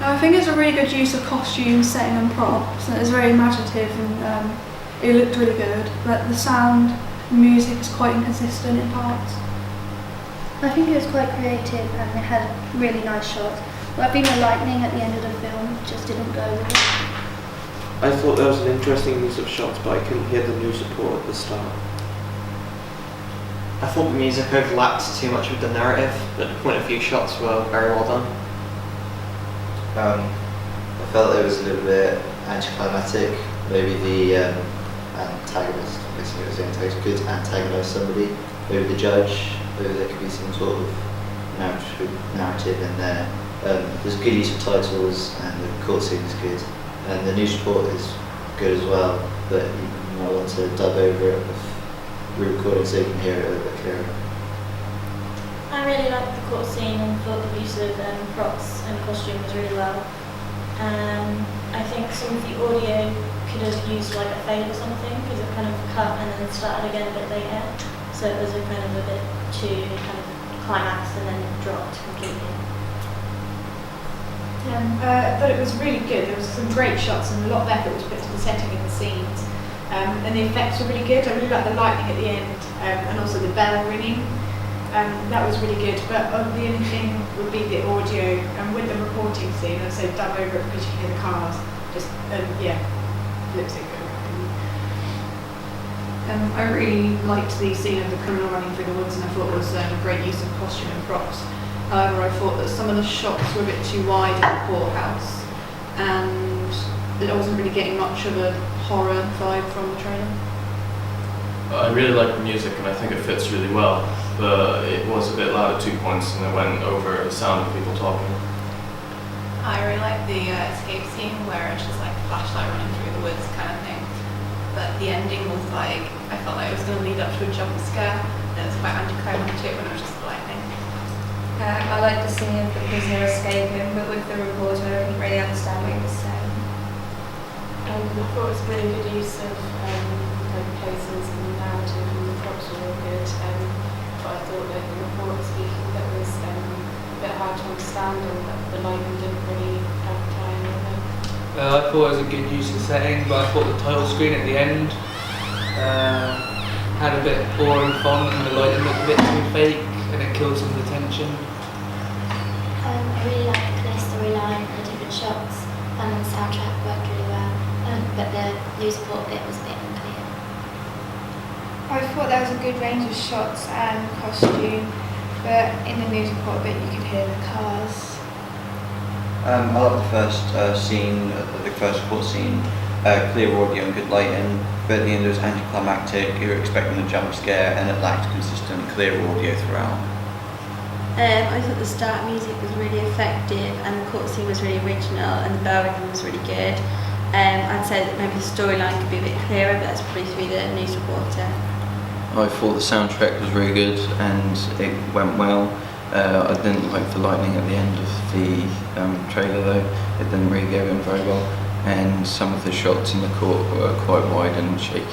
I think it's a really good use of costumes, setting and props. And it was very imaginative and it looked really good, but the sound and music is quite inconsistent in parts. I think it was quite creative and it had really nice shots. But I think the lightning at the end of the film just didn't go with it. I thought there was an interesting use of shots, but I couldn't hear the news report at the start. I thought the music overlapped too much with the narrative, but the point of view shots were very well done. I felt it was a little bit anticlimactic. Maybe the antagonist, I'm guessing it was the antagonist, could antagonise somebody. Maybe the judge, maybe there could be some sort of narrative in there. There's good use of titles and the court scene is good. And the news report is good as well, but you might want to dub over it with re-recording so you can hear it a bit clearer. I really liked the court scene and thought the use of props and costume was really well. I think some of the audio could have used like a fade or something because it kind of cut and then started again a bit later. So it was a kind of a bit too kind of climax and then dropped completely. I thought it was really good. There was some great shots and a lot of effort was put to the setting and the scenes. And the effects were really good. I really liked the lightning at the end and also the bell ringing. That was really good. But the only thing would be the audio and with the reporting scene, I'd say dub over it because you can hear the cars. Just, lip sync over it. I really liked the scene of the criminal running through the woods and I thought it was a great use of costume and props. However, I thought that some of the shots were a bit too wide in the courthouse and I wasn't really getting much of a horror vibe from the trailer. I really like the music and I think it fits really well, but it was a bit loud at 2 points and it went over the sound of people talking. I really like the escape scene where it's just like flashlight running through the woods kind of thing. But the ending was like, I felt like it was going to lead up to a jump scare and it was quite anticlimactic when it was just the lightning. I like the scene of the prisoner escaping, but with the reporter I didn't really understand what he was saying. I thought it was really good use of places and the narrative and the props were really good. But I thought that the report speaking that was a bit hard to understand and that the lightning didn't really amplify anything. I thought it was a good use of setting, but I thought the title screen at the end had a bit of boring font and the lighting looked a bit too fake and it killed some of the tension. I really liked the clear storyline and the different shots and the soundtrack worked really well, but the news report bit was a bit unclear. I thought there was a good range of shots and costume, but in the news report bit you could hear the cars. I like the first scene, the first court scene, clear audio and good lighting, but at the end it was anticlimactic, you were expecting a jump scare and it lacked consistent clear audio throughout. I thought the start music was really effective and the court scene was really original and the bell ringing was really good. I'd say that maybe the storyline could be a bit clearer, but that's probably through the news reporter. I thought the soundtrack was really good and it went well. I didn't like the lightning at the end of the trailer though, it didn't really go in very well and some of the shots in the court were quite wide and shaky.